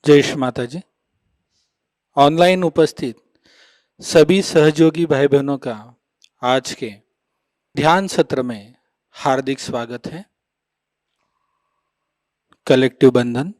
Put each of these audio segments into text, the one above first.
जय श्री माताजी। ऑनलाइन उपस्थित सभी सहयोगी भाई बहनों का आज के ध्यान सत्र में हार्दिक स्वागत है। कलेक्टिव बंधन।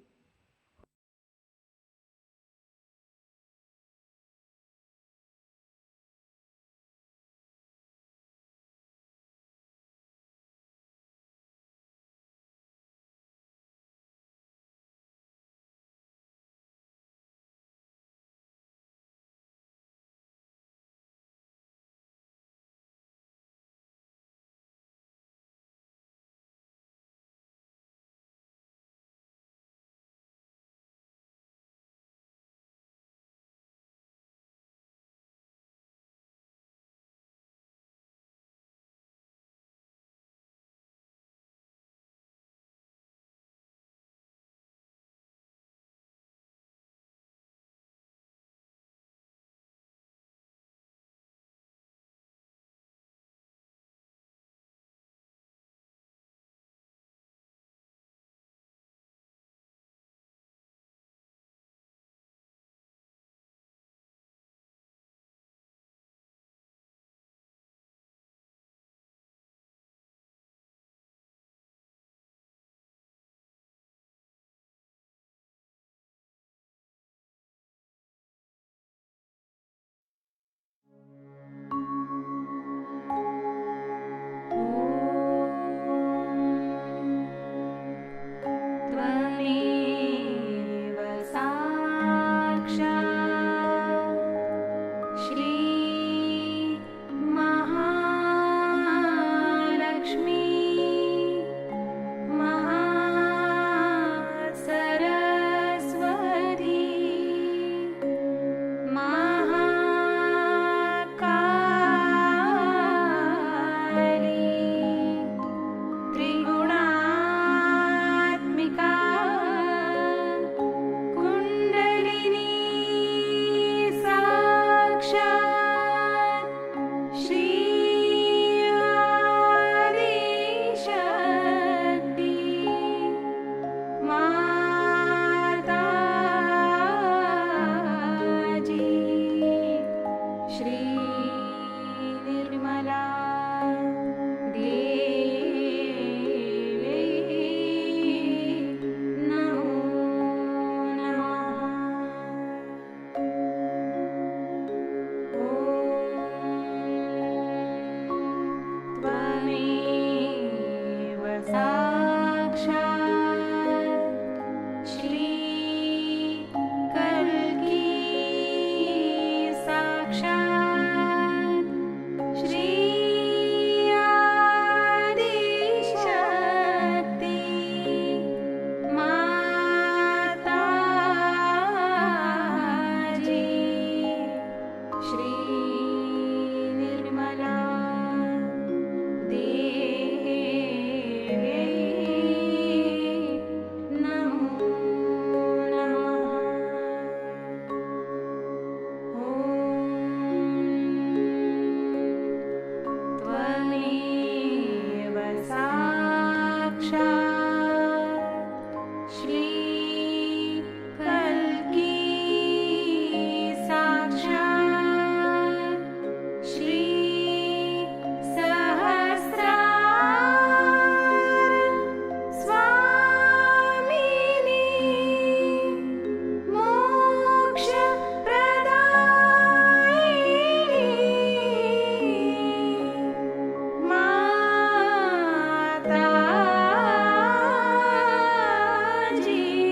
जी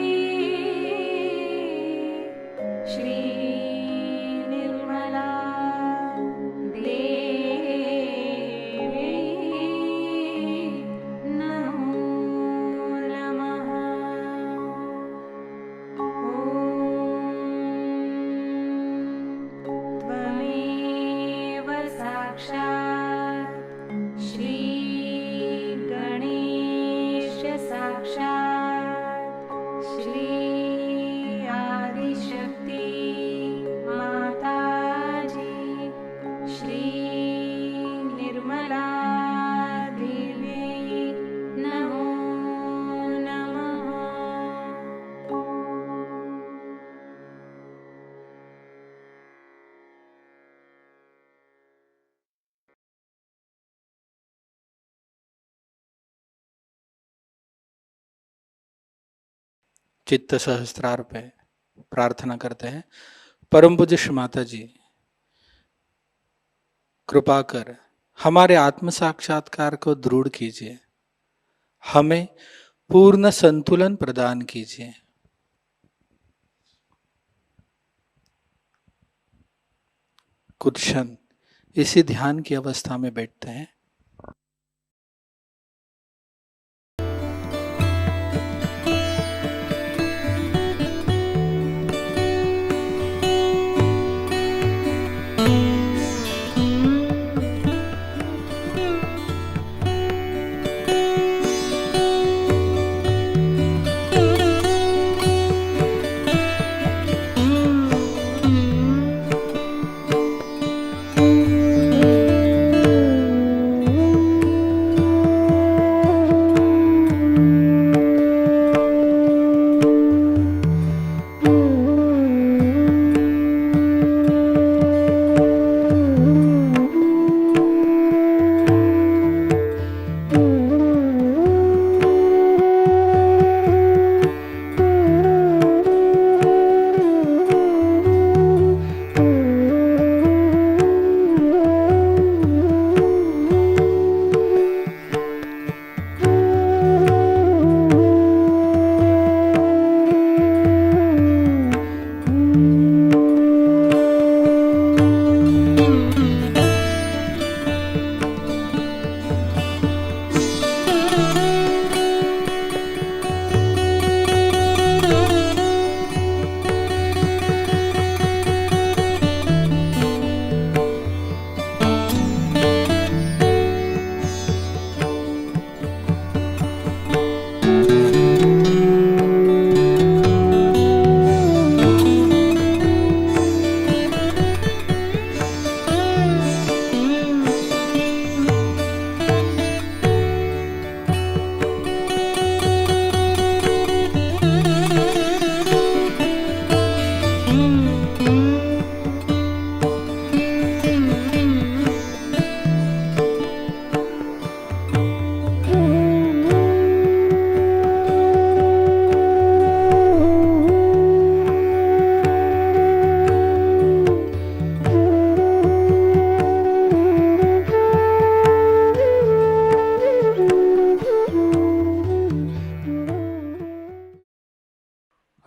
चित्त सहस्त्रार पे प्रार्थना करते हैं। परम पूज्य श्री माता जी, कृपा कर हमारे आत्म साक्षात्कार को दृढ़ कीजिए, हमें पूर्ण संतुलन प्रदान कीजिए। कुछ क्षण इसी ध्यान की अवस्था में बैठते हैं।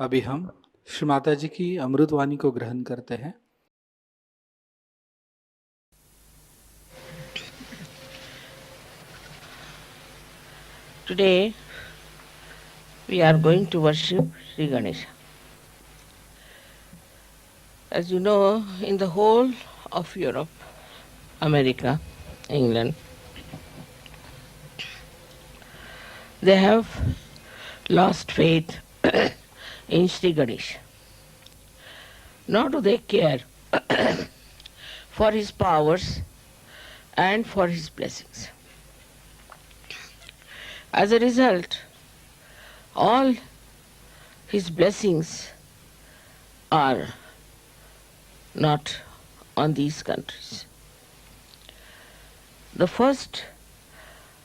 अभी हम श्री माता जी की अमृतवाणी को ग्रहण करते हैं। Today we are going to worship Sri Ganesha. As you know, in the whole of Europe, America, England, they have lost faith in Sri Ganesha. Nor do they care for his powers and for his blessings. As a result, all his blessings are not on these countries. The first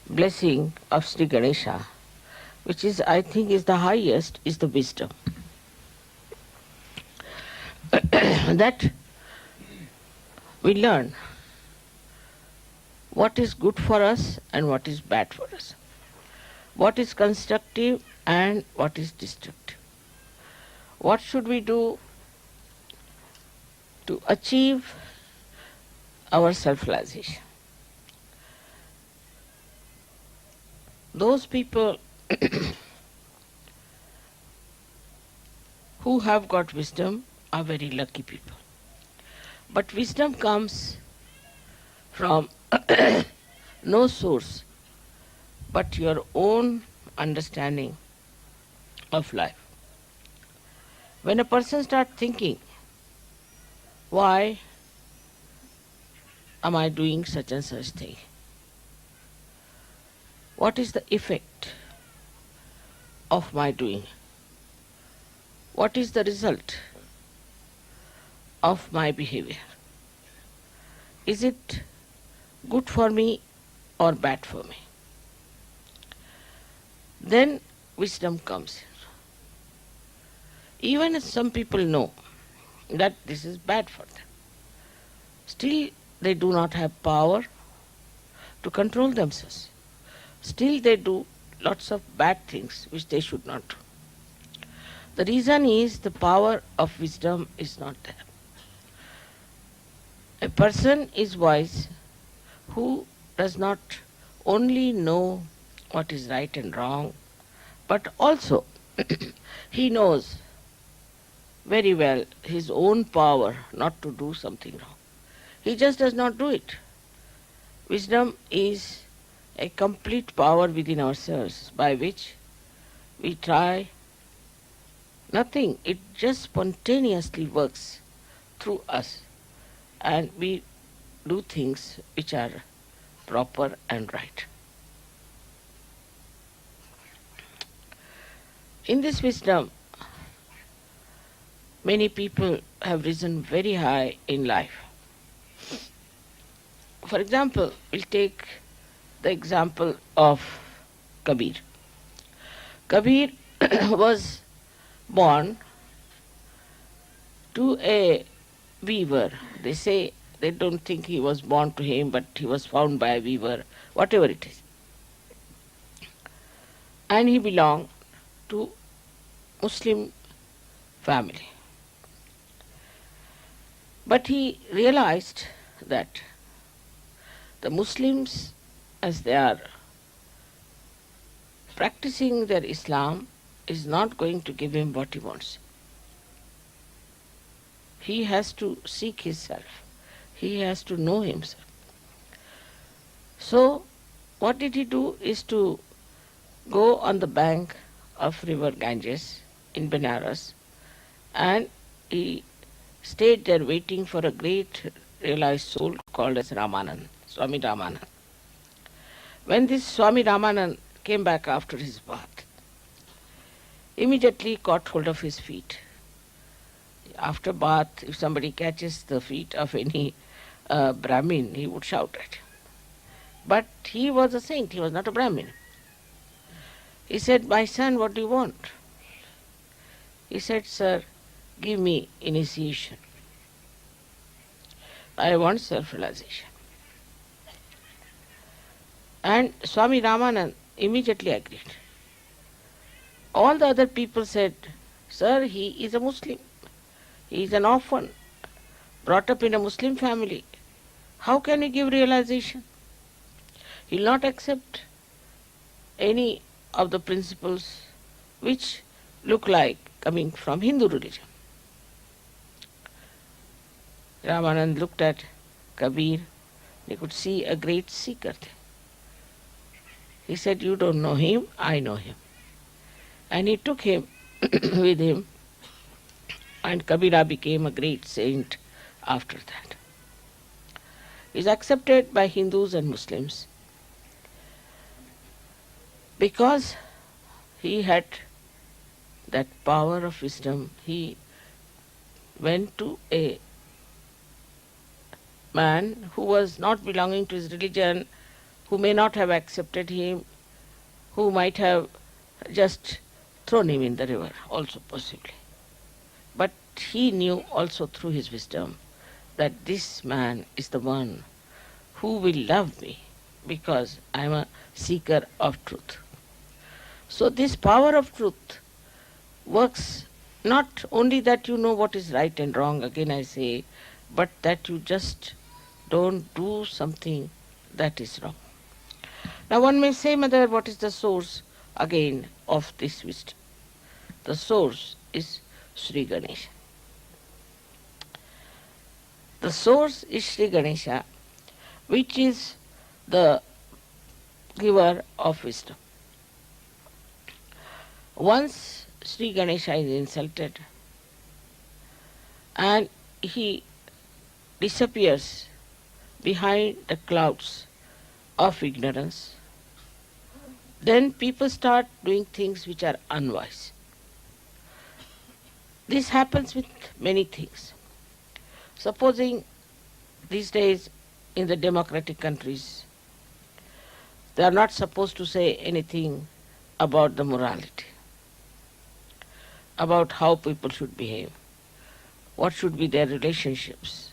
blessing of Sri Ganesha, which is, I think, is the highest, is the wisdom. That we learn what is good for us and what is bad for us, what is constructive and what is destructive. What should we do to achieve our self-realization? Those people who have got wisdom are very lucky people. But wisdom comes from no source but your own understanding of life. When a person starts thinking, why am I doing such and such thing? What is the effect of my doing? What is the result of my behavior? Is it good for me or bad for me? Then wisdom comes in. Even if some people know that this is bad for them, still they do not have power to control themselves. Still they do lots of bad things which they should not do. The reason is the power of wisdom is not there. A person is wise who does not only know what is right and wrong, but also he knows very well his own power not to do something wrong. He just does not do it. Wisdom is a complete power within ourselves by which we try nothing. It just spontaneously works through us and we do things which are proper and right. In this wisdom, many people have risen very high in life. For example, we'll take the example of Kabir. Kabir was born to a weaver. They say they don't think he was born to him, but he was found by a weaver, whatever it is. And he belonged to Muslim family. But he realized that the Muslims, as they are practicing their Islam, is not going to give him what he wants. He has to seek himself. He has to know himself. So, what did he do is to go on the bank of river Ganges in Benares, and he stayed there waiting for a great realized soul called as Ramanand, Swami Ramanand. When this Swami Ramanand came back after his bath, immediately caught hold of his feet. After bath, if somebody catches the feet of any Brahmin, he would shout at him. But he was a saint, he was not a Brahmin. He said, "My son, what do you want?" He said, "Sir, give me initiation. I want self-realization." And Swami Ramanand immediately agreed. All the other people said, "Sir, he is a Muslim. He is an orphan, brought up in a Muslim family. How can he give realization? He will not accept any of the principles which look like coming from Hindu religion." Ramanand looked at Kabir. He could see a great seeker there. He said, "You don't know him, I know him." And he took him with him, and Kabira became a great saint after that. He is accepted by Hindus and Muslims because he had that power of wisdom. He went to a man who was not belonging to his religion, who may not have accepted him, who might have just thrown him in the river, also possibly. But he knew also through his wisdom that this man is the one who will love me because I am a seeker of truth. So this power of truth works not only that you know what is right and wrong, again I say, but that you just don't do something that is wrong. Now one may say, Mother, what is the source again of this wisdom? The source is Shri Ganesha. The source is Shri Ganesha, which is the giver of wisdom. Once Shri Ganesha is insulted and he disappears behind the clouds of ignorance, then people start doing things which are unwise. This happens with many things. Supposing these days in the democratic countries, they are not supposed to say anything about the morality. about how people should behave, what should be their relationships.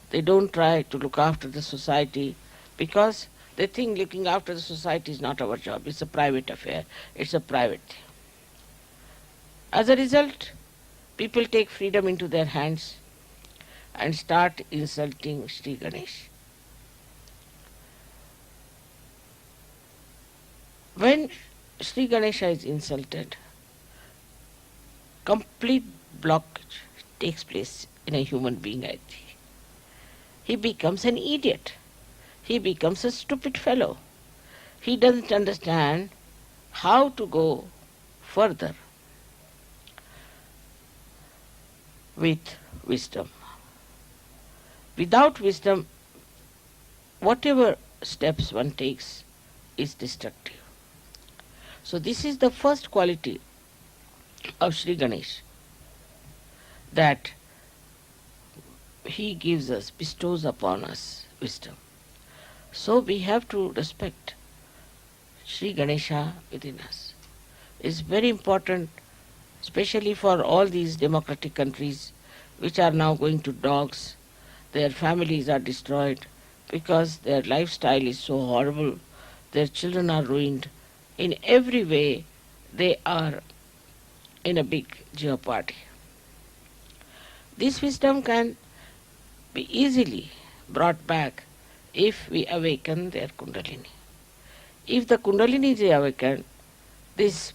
They don't try to look after the society because they think looking after the society is not our job, it's a private affair, it's a private thing. As a result, people take freedom into their hands and start insulting Sri Ganesh. When Sri Ganesha is insulted, complete blockage takes place in a human being, I think. He becomes an idiot. He becomes a stupid fellow. He doesn't understand how to go further with wisdom. Without wisdom, whatever steps one takes is destructive. So this is the first quality of Sri Ganesh, that he gives us, bestows upon us wisdom. So we have to respect Sri Ganesha within us. It's very important, especially for all these democratic countries which are now going to dogs. Their families are destroyed because their lifestyle is so horrible. Their children are ruined. In every way, they are in a big jeopardy. This wisdom can be easily brought back if we awaken their Kundalini. If the Kundalini is awakened, this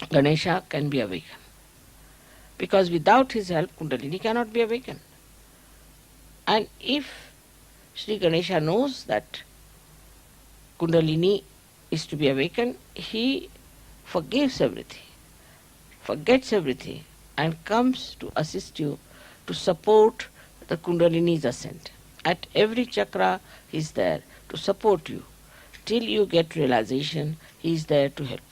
Ganesha can be awakened. Because without his help, Kundalini cannot be awakened. And if Sri Ganesha knows that Kundalini is to be awakened, he forgives everything, forgets everything, and comes to assist you to support the Kundalini's ascent. At every chakra, he is there to support you. Till you get realization, he is there to help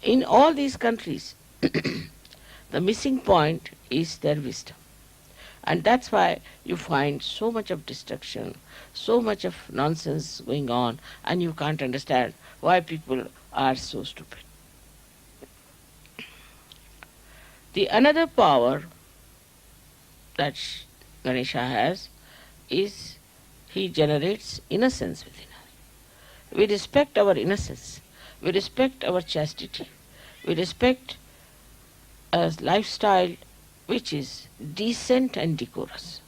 you. In all these countries, the missing point is their wisdom. And that's why you find so much of destruction, so much of nonsense going on, and you can't understand why people are so stupid. The another power that Ganesha has is he generates innocence within us. We respect our innocence, we respect our chastity, we respect a lifestyle which is decent and decorous.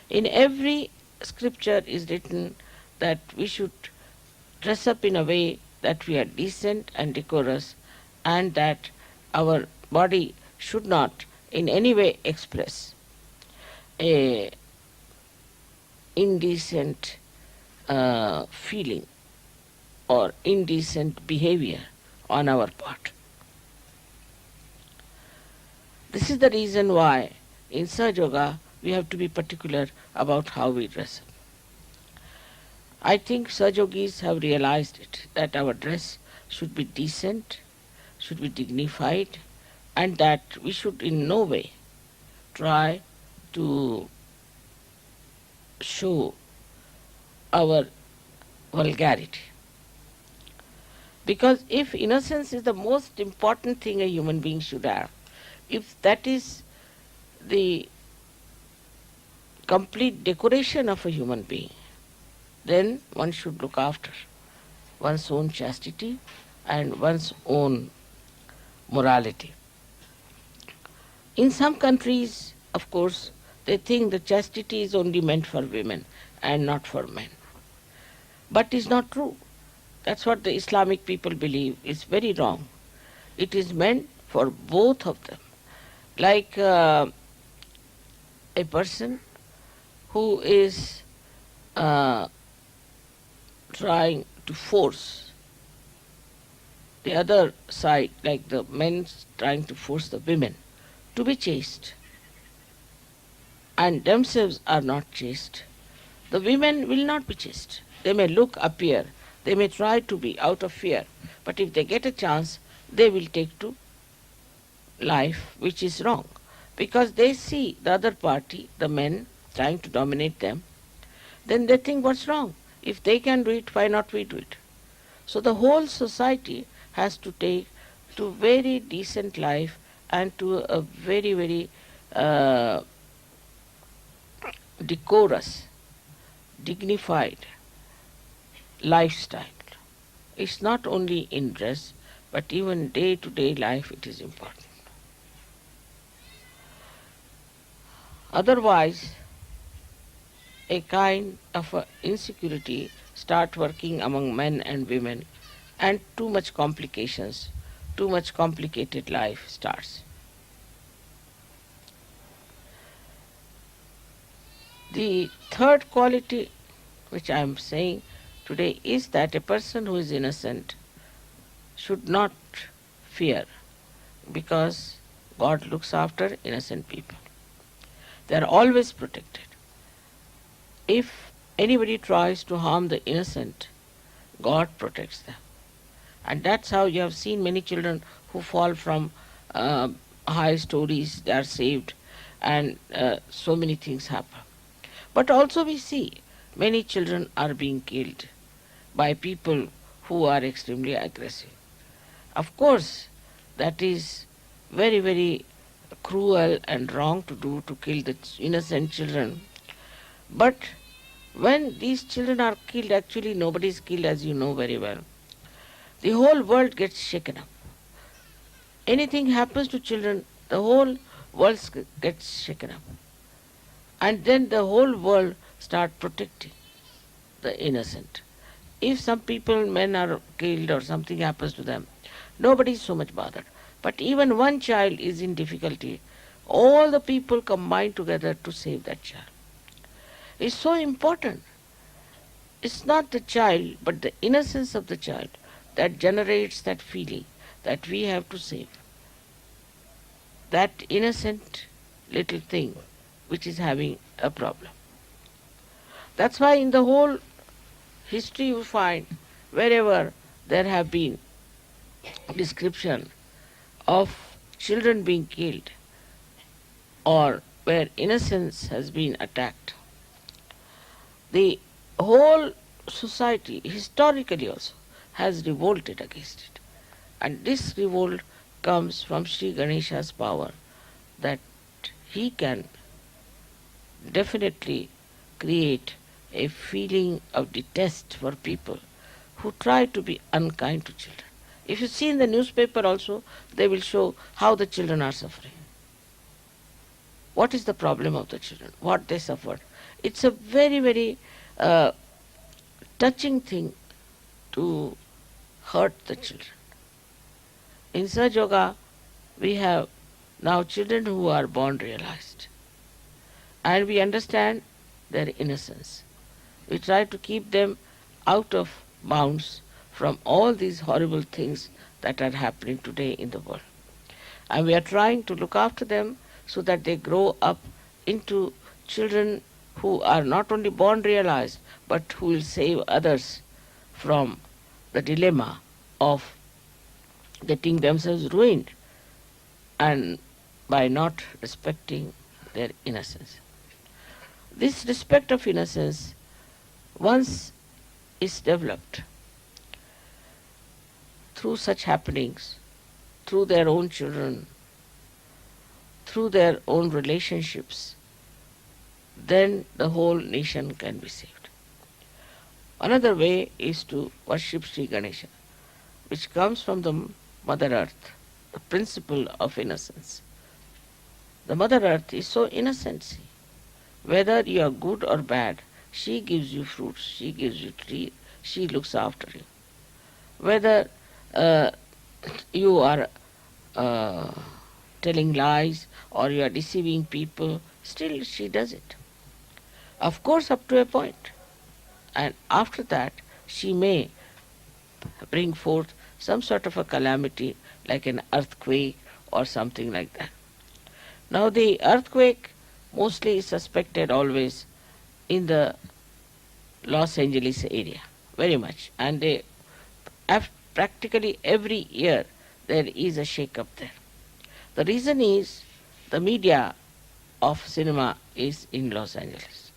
In every scripture is written that we should dress up in a way that we are decent and decorous, and that our body should not in any way express a indecent feeling or indecent behavior on our part. This is the reason why in Sahajayoga we have to be particular about how we dress up. I think Sahajogis have realized it, that our dress should be decent, should be dignified, and that we should in no way try to show our vulgarity. Because if innocence is the most important thing a human being should have, if that is the complete decoration of a human being, then one should look after one's own chastity and one's own morality. In some countries, of course, they think the chastity is only meant for women and not for men. But it's not true. That's what the Islamic people believe. It's very wrong. It is meant for both of them. Like a person who is trying to force the other side, like the men trying to force the women to be chaste, and themselves are not chaste, the women will not be chaste. They may appear, they may try to be out of fear, but if they get a chance, they will take to life which is wrong, because they see the other party, the men, trying to dominate them. Then they think, what's wrong? If they can do it, why not we do it? So the whole society has to take to very decent life and to a very, very uh, decorous, dignified lifestyle. It's not only in dress, but even day to day life it is important. Otherwise, a kind of a insecurity start working among men and women, and too much complications, too much complicated life starts. The third quality which I am saying today is that a person who is innocent should not fear, because God looks after innocent people. They are always protected. If anybody tries to harm the innocent, God protects them. And that's how you have seen many children who fall from uh, high stories, they are saved, and so many things happen. But also we see many children are being killed by people who are extremely aggressive. Of course, that is very, very cruel and wrong to do, to kill the innocent children. But when these children are killed, actually nobody is killed, as you know very well. The whole world gets shaken up. Anything happens to children, the whole world gets shaken up. And then the whole world start protecting the innocent. If some people, men are killed or something happens to them, nobody is so much bothered. But even one child is in difficulty, all the people combine together to save that child. It's so important. It's not the child, but the innocence of the child that generates that feeling that we have to save that innocent little thing which is having a problem. That's why in the whole history you find wherever there have been description of children being killed or where innocence has been attacked, the whole society historically also has revolted against it. And this revolt comes from Sri Ganesha's power, that he can definitely create a feeling of detest for people who try to be unkind to children. If you see in the newspaper also, they will show how the children are suffering. What is the problem of the children? What they suffered? It's a very, very touching thing to hurt the children. In Sahajayoga, we have now children who are born realized, and we understand their innocence. We try to keep them out of bounds from all these horrible things that are happening today in the world. And we are trying to look after them so that they grow up into children who are not only born realized, but who will save others from the dilemma of getting themselves ruined and by not respecting their innocence. This respect of innocence, once is developed through such happenings, through their own children, through their own relationships, then the whole nation can be saved. Another way is to worship Sri Ganesha, which comes from the Mother Earth, the principle of innocence. The Mother Earth is so innocent. See. Whether you are good or bad, she gives you fruits, she gives you trees, she looks after you. Whether you are telling lies or you are deceiving people, still she does it. Of course, up to a point. And after that, she may bring forth some sort of a calamity like an earthquake or something like that. Now, the earthquake mostly is suspected always in the Los Angeles area, very much. And they practically every year there is a shake-up there. The reason is the media of cinema is in Los Angeles.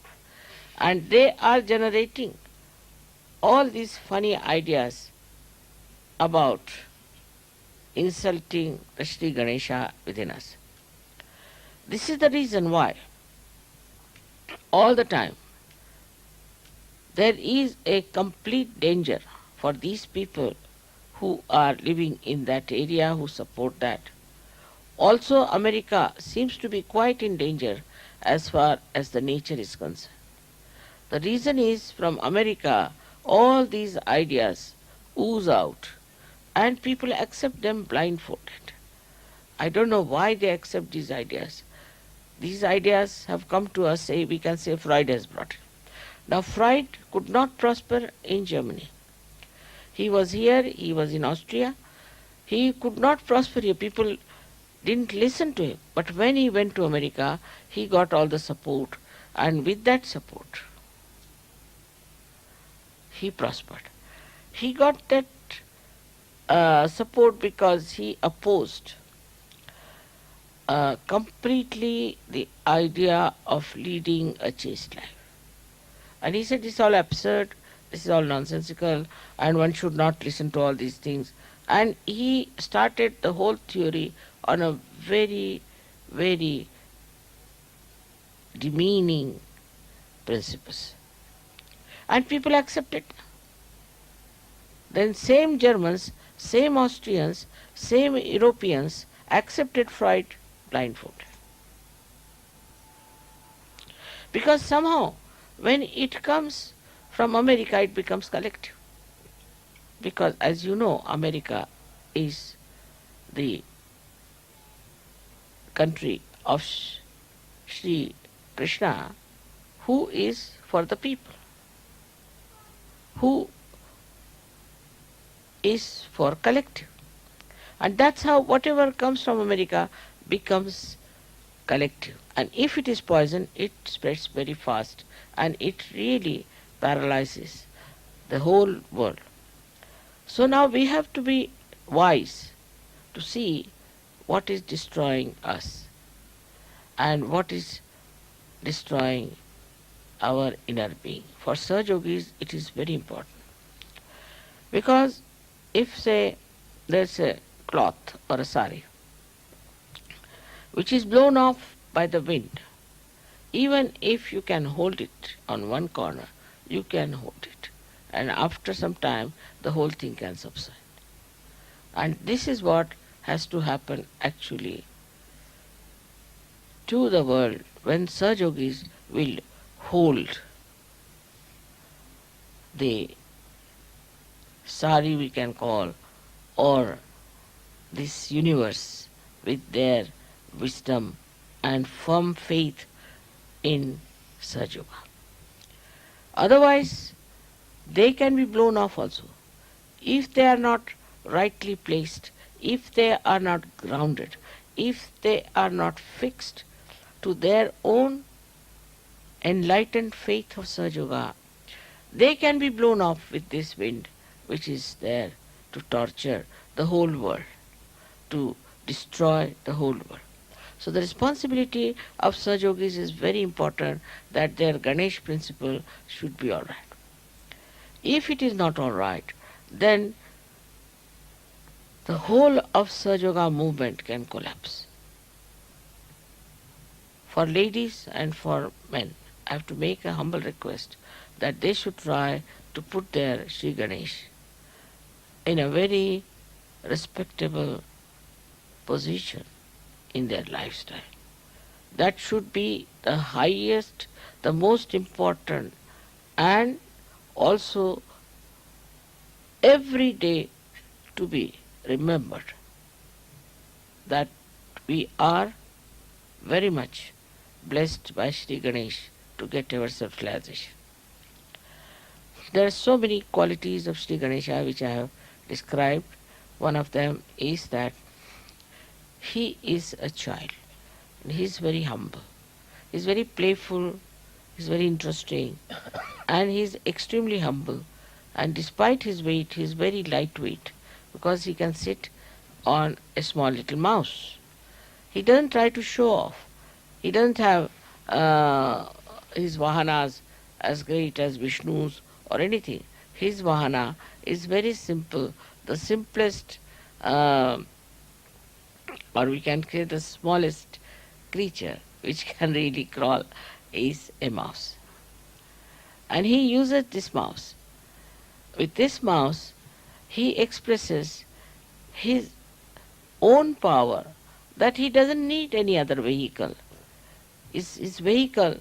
And they are generating all these funny ideas about insulting the Shri Ganesha within us. This is the reason why all the time there is a complete danger for these people who are living in that area, who support that. Also, America seems to be quite in danger as far as the nature is concerned. The reason is from America, all these ideas ooze out and people accept them blindfolded. I don't know why they accept these ideas. These ideas have come to us, say, we can say Freud has brought it. Now, Freud could not prosper in Germany. He was here, he was in Austria. He could not prosper here. People didn't listen to him. But when he went to America, he got all the support. And with that support, he prospered. He got that support because he opposed completely the idea of leading a chaste life. And he said, this is all absurd, this is all nonsensical, and one should not listen to all these things. And he started the whole theory on a very, very demeaning principles. And people accept it. Then same Germans, same Austrians, same Europeans accepted Freud blindfolded. Because somehow when it comes from America, it becomes collective. Because as you know, America is the country of Sri Krishna, who is for the people, who is for collective. And that's how whatever comes from America becomes collective. And if it is poison, it spreads very fast and it really paralyzes the whole world. So now we have to be wise to see what is destroying us and what is destroying our inner being. For Sahajogis, it is very important. Because if, say, there's a cloth or a sari which is blown off by the wind, even if you can hold it on one corner, you can hold it. And after some time, the whole thing can subside. And this is what has to happen actually to the world when Sahajogis will hold the sari, we can call, or this universe with their wisdom and firm faith in Sahajayoga. Otherwise, they can be blown off also. If they are not rightly placed, if they are not grounded, if they are not fixed to their own enlightened faith of Sahajayoga, they can be blown off with this wind which is there to torture the whole world, to destroy the whole world. So the responsibility of Sahajogis is very important, that their Ganesh principle should be all right. If it is not all right, then the whole of Sahajayoga movement can collapse. For ladies and for men, I have to make a humble request that they should try to put their Sri Ganesh in a very respectable position in their lifestyle. That should be the highest, the most important, and also every day to be remembered that we are very much blessed by Sri Ganesh to get our self-realization. There are so many qualities of Sri Ganesha which I have described. One of them is that he is a child and he is very humble. He is very playful, he is very interesting, and he is extremely humble. And despite his weight, he is very lightweight because he can sit on a small little mouse. He doesn't try to show off. He doesn't have his vahanas as great as Vishnu's or anything. His vahana is very simple, the simplest, uh, or we can say the smallest creature which can really crawl is a mouse. And he uses this mouse. With this mouse, he expresses his own power, that he doesn't need any other vehicle. His vehicle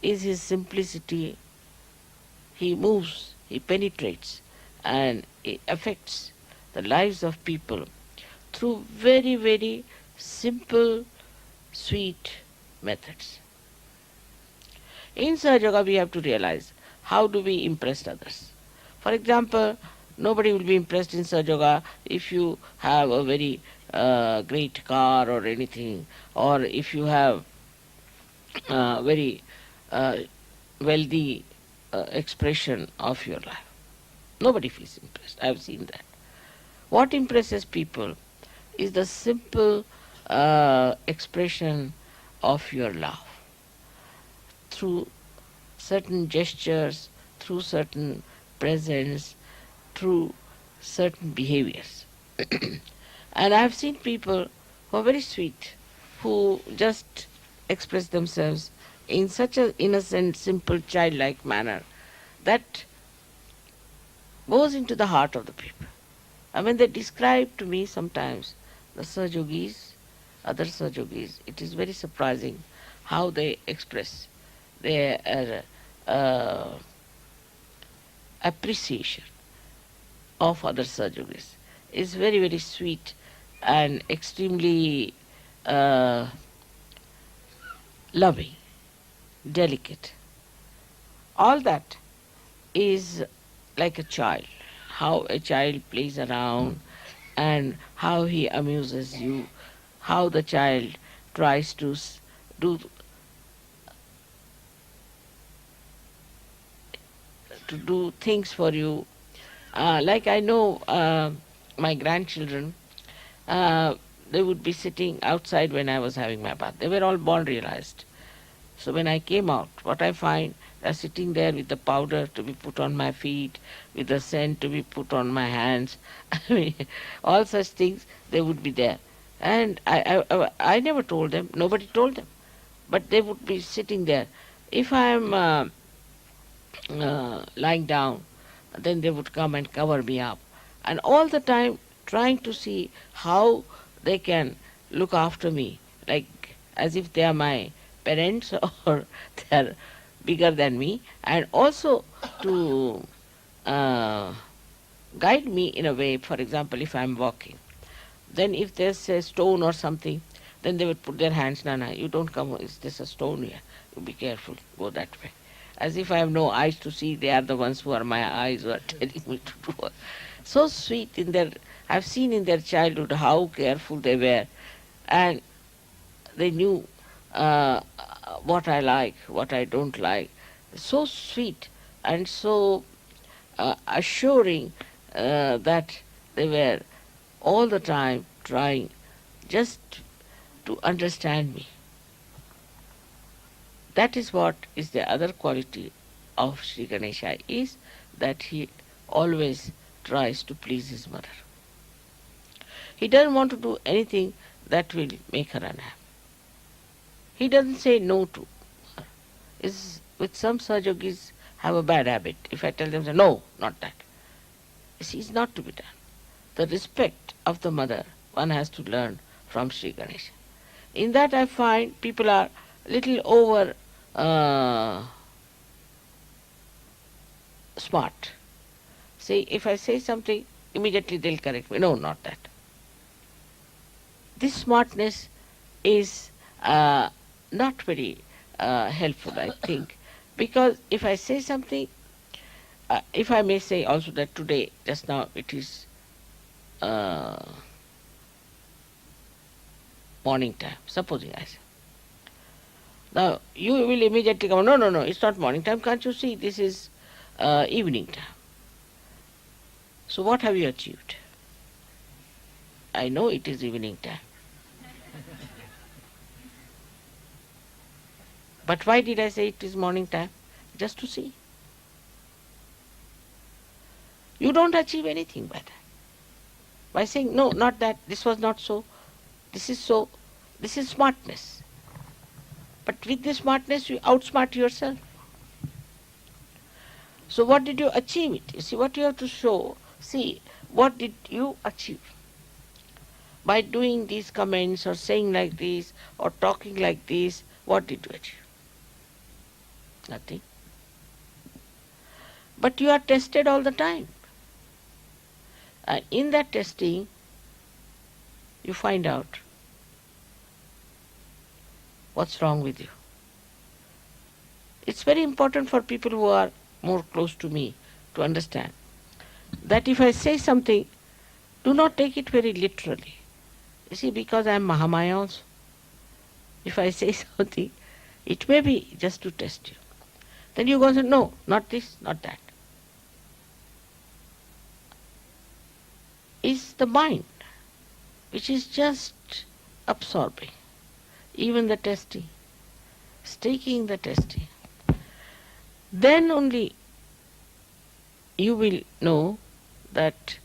is his simplicity. He moves, he penetrates, and it affects the lives of people through very, very simple, sweet methods. In Sahajayoga, we have to realize how do we impress others. For example, nobody will be impressed in Sahajayoga if you have a very great car or anything, or if you have very uh, wealthy expression of your life. Nobody feels impressed. I have seen that. What impresses people is the simple expression of your love through certain gestures, through certain presence, through certain behaviors. And I have seen people who are very sweet, who just express themselves in such an innocent, simple, childlike manner that goes into the heart of the people. And when they describe to me sometimes the Sahajogis, other Sahajogis, it is very surprising how they express their appreciation of other Sahajogis. It's very, very sweet and extremely loving, delicate. All that is like a child, how a child plays around and how he amuses you, how the child tries to do things for you. Like I know my grandchildren, they would be sitting outside when I was having my bath. They were all born realized. So when I came out, what I find, they're sitting there with the powder to be put on my feet, with the scent to be put on my hands. I mean, all such things, they would be there. And I never told them, nobody told them. But they would be sitting there. If I am lying down, then they would come and cover me up. And all the time trying to see how they can look after me, like as if they are my parents or they are bigger than me, and also to guide me in a way. For example, if I am walking, then if there's a stone or something, then they would put their hands, Nana, you don't come, is this a stone here? You be careful, go that way. As if I have no eyes to see, they are the ones who are my eyes who are telling me to do. So sweet in their, I've seen in their childhood how careful they were, and they knew what I like, what I don't like. So sweet and so assuring that they were all the time trying just to understand me. That is what is the other quality of Sri Ganesha, is that he always tries to please his mother. He doesn't want to do anything that will make her unhappy. He doesn't say no to her. With some Sahajogis have a bad habit. If I tell them, say, no, not that. This is not to be done. The respect of the mother one has to learn from Sri Ganesha. In that I find people are little over smart. See, if I say something, immediately they'll correct me. No, not that. This smartness is not very helpful, I think, because if I say something, if I may say also that today, just now, it is morning time, supposing I say. Now, you will immediately come, no, no, no, it's not morning time, can't you see, this is evening time. So what have you achieved? I know it is evening time. But why did I say it is morning time? Just to see. You don't achieve anything by that. by saying, no, not that, this was not so, this is so, this is smartness. But with this smartness, you outsmart yourself. So what did you achieve it? You see, what you have to show, see, what did you achieve? By doing these comments or saying like this or talking like this, what did you achieve? Nothing. But you are tested all the time. And in that testing, you find out what's wrong with you. It's very important for people who are more close to me to understand that if I say something, do not take it very literally. You see, because I am Mahamaya also. If I say something, it may be just to test you. Then you go and say, no, not this, not that. Is the mind, which is just absorbing, even the testing, taking the testing. Then only you will know that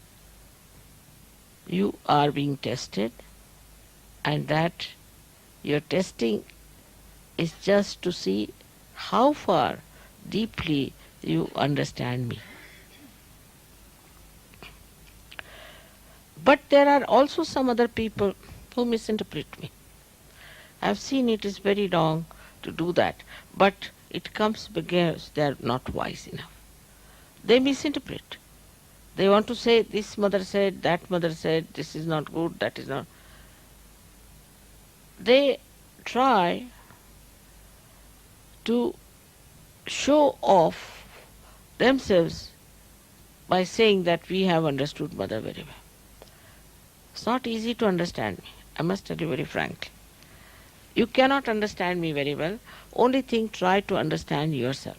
you are being tested and that your testing is just to see how far deeply you understand me. But there are also some other people who misinterpret me. I have seen it is very wrong to do that, but it comes because they are not wise enough. They misinterpret. They want to say, this mother said, that mother said, this is not good, that is not. They try to show off themselves by saying that we have understood mother very well. It's not easy to understand me, I must tell you very frankly. You cannot understand me very well. Only thing, try to understand yourself.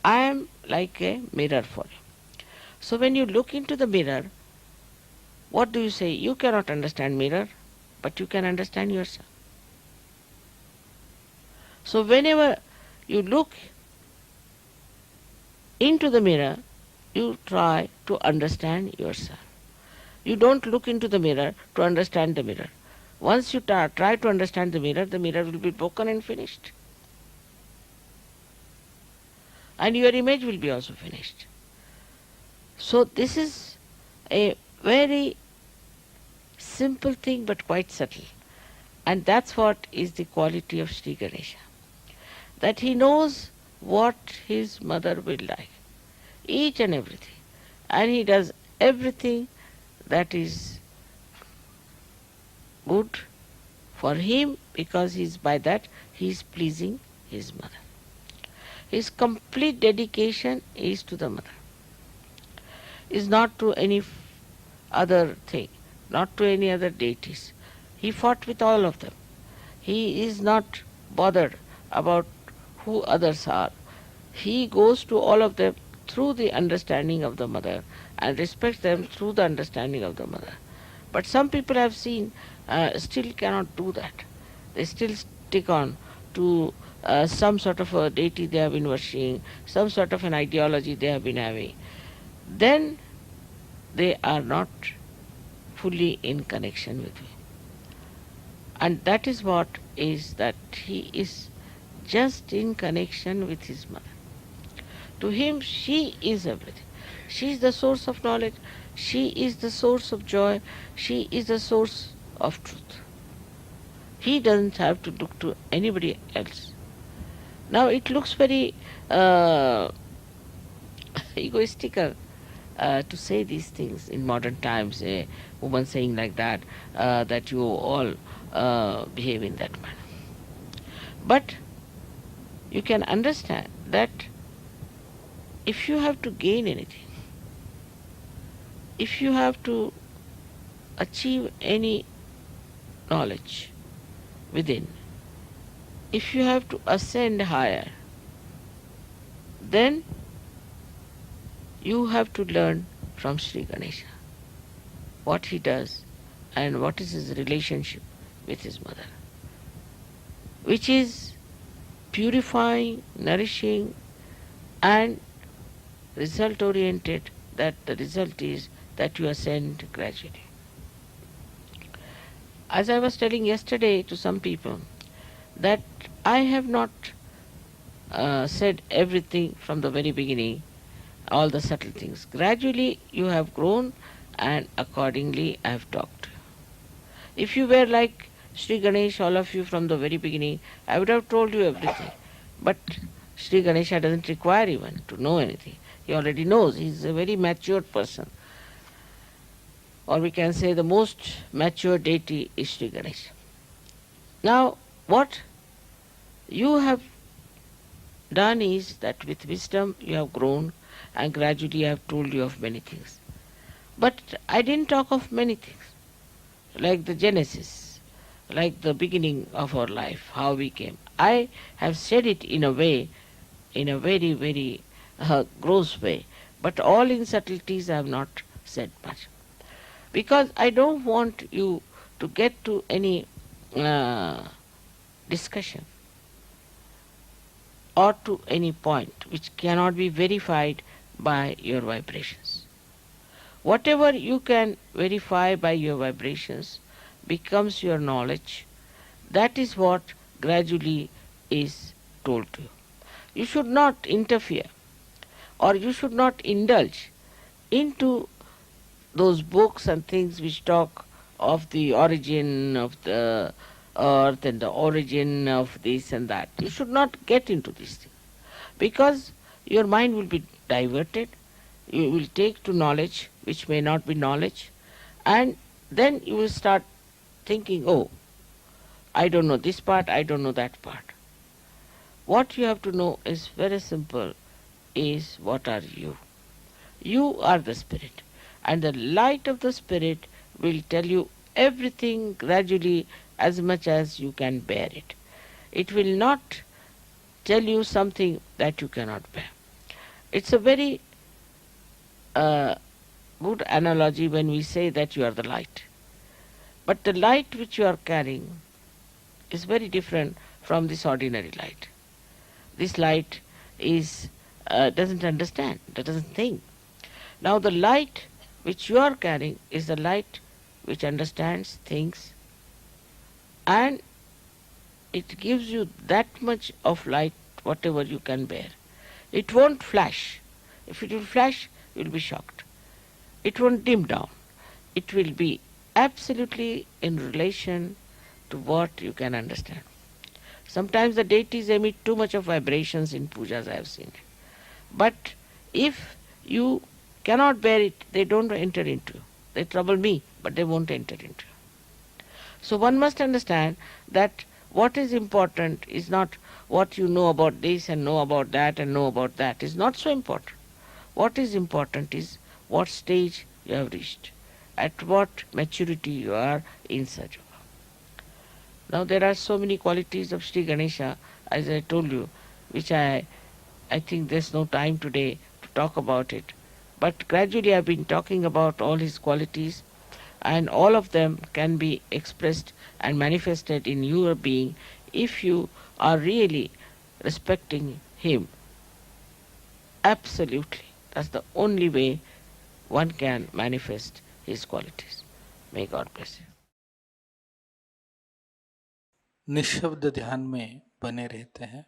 I am like a mirror for you. So when you look into the mirror, what do you say? You cannot understand mirror, but you can understand yourself. So whenever you look into the mirror, you try to understand yourself. You don't look into the mirror to understand the mirror. Once you try to understand the mirror will be broken and finished. And your image will be also finished. So this is a very simple thing but quite subtle. And that's what is the quality of Sri Ganesha. That he knows what his mother will like. Each and everything. And he does everything that is good for him, because by that he is pleasing his mother. His complete dedication is to the mother, is not to any other thing, not to any other deities. He fought with all of them. He is not bothered about who others are. He goes to all of them through the understanding of the mother and respects them through the understanding of the mother. But some people I have seen still cannot do that. They still stick on to some sort of a deity they have been worshipping, some sort of an ideology they have been having. Then they are not fully in connection with me. And that is what is that he is just in connection with his mother. To him, she is everything. She is the source of knowledge. She is the source of joy. She is the source of truth. He doesn't have to look to anybody else. Now it looks very egoistical to say these things in modern times, a woman saying like that, that you all behave in that manner. But you can understand that if you have to gain anything, if you have to achieve any knowledge within, if you have to ascend higher, then you have to learn from Sri Ganesha what he does and what is his relationship with his mother, which is purifying, nourishing, and result oriented, that the result is that you ascend gradually. as I was telling yesterday to some people, that I have not said everything from the very beginning, all the subtle things. Gradually you have grown, and accordingly I have talked. If you were like Sri Ganesh, all of you from the very beginning, I would have told you everything. But Sri Ganesha doesn't require even to know anything. He already knows. He's a very matured person. Or we can say the most mature deity is Sri Ganesha. Now, what you have done is that with wisdom you have grown, and gradually I have told you of many things. But I didn't talk of many things, like the genesis, like the beginning of our life, how we came. I have said it in a way, in a very, very gross way, but all in subtleties I have not said much. Because I don't want you to get to any uh, discussion or to any point which cannot be verified by your vibrations. Whatever you can verify by your vibrations becomes your knowledge. That is what gradually is told to you. You should not interfere, or you should not indulge into those books and things which talk of the origin of the earth and the origin of this and that. You should not get into these things, because your mind will be diverted. You will take to knowledge which may not be knowledge, and then you will start thinking, oh, I don't know this part, I don't know that part. What you have to know is very simple, is what are you? You are the spirit, and the light of the spirit will tell you everything gradually as much as you can bear it. It will not tell you something that you cannot bear. It's a very uh, good analogy when we say that you are the light. But the light which you are carrying is very different from this ordinary light. This light is doesn't understand, doesn't think. Now the light which you are carrying is the light which understands, thinks, and it gives you that much of light whatever you can bear. It won't flash. If it will flash, you will be shocked. It won't dim down. It will be absolutely in relation to what you can understand. Sometimes the deities emit too much of vibrations in pujas, I have seen. But if you cannot bear it, they don't enter into you. They trouble me, but they won't enter into you. So one must understand that what is important is not what you know about this and know about that and know about that. Is not so important. What is important is what stage you have reached, at what maturity you are in Sahajayoga. Now there are so many qualities of Sri Ganesha, as I told you, which I think there's no time today to talk about it. But gradually I've been talking about all his qualities, and all of them can be expressed and manifested in your being if you are really respecting him. Absolutely. That's the only way one can manifest his qualities. May God bless you. निःशब्द ध्यान में बने रहते हैं।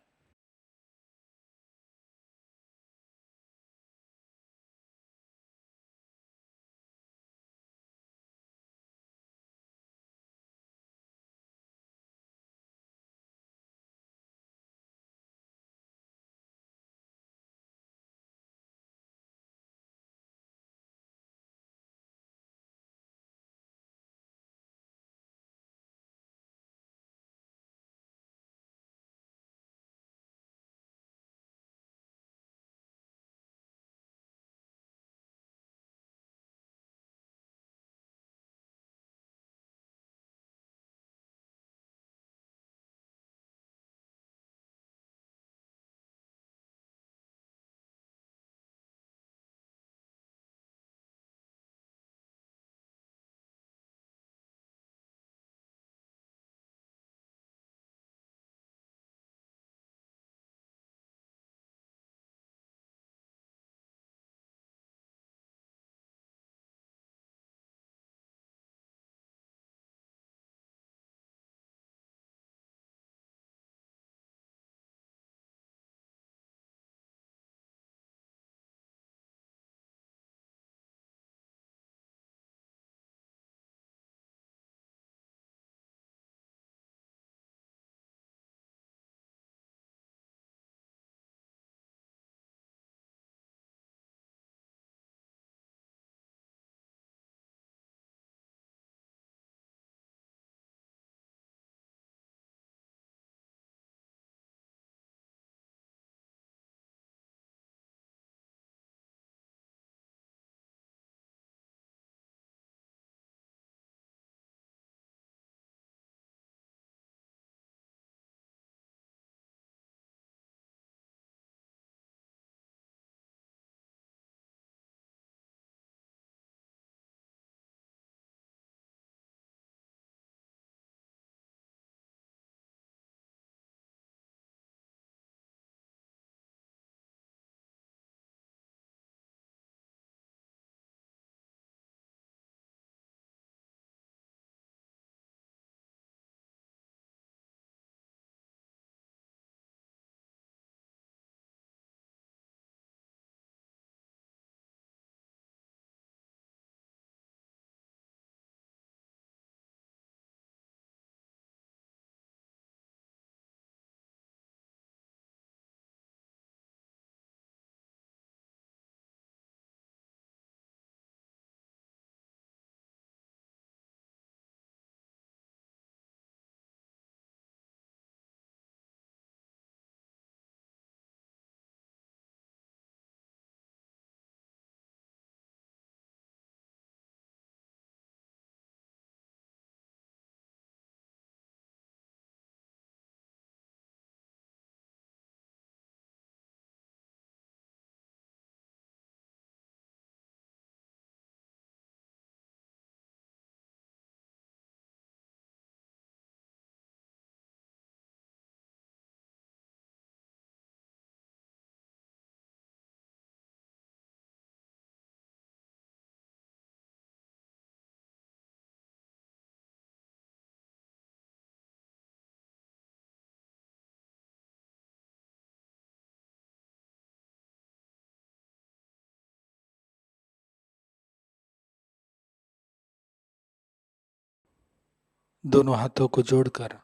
दोनों हाथों को जोड़कर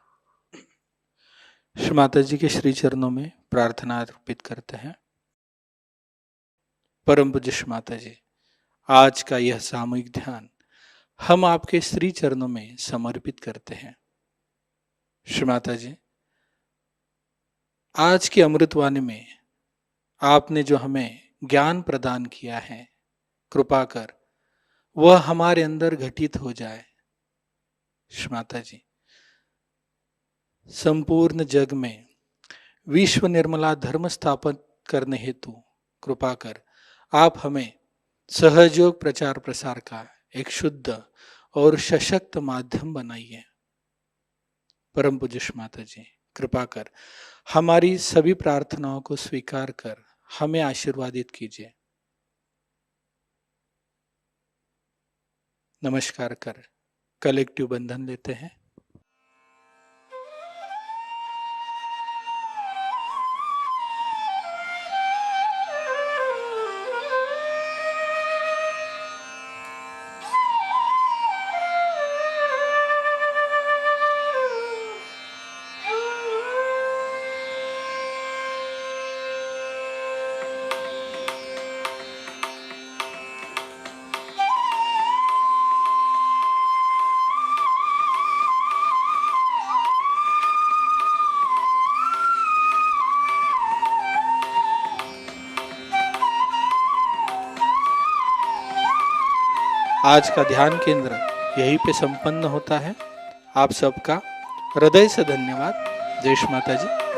श्री माता जी के श्री चरणों में प्रार्थना अर्पित करते हैं। परम पूज्य श्री माता जी, आज का यह सामूहिक ध्यान हम आपके श्री चरणों में समर्पित करते हैं। श्री माता जी, आज की अमृतवाणी में आपने जो हमें ज्ञान प्रदान किया है, कृपा कर वह हमारे अंदर घटित हो जाए। श्री माता जी, संपूर्ण जग में विश्व निर्मला धर्म स्थापन करने हेतु कृपा कर आप हमें सहयोग प्रचार प्रसार का एक शुद्ध और सशक्त माध्यम बनाइए। परम पूज्य श्री माता जी, कृपा कर हमारी सभी प्रार्थनाओं को स्वीकार कर हमें आशीर्वादित कीजिए। नमस्कार कर कलेक्टिव बंधन लेते हैं। आज का ध्यान केंद्र यहीं पे संपन्न होता है। आप सबका हृदय से धन्यवाद। जय श्री माता जी।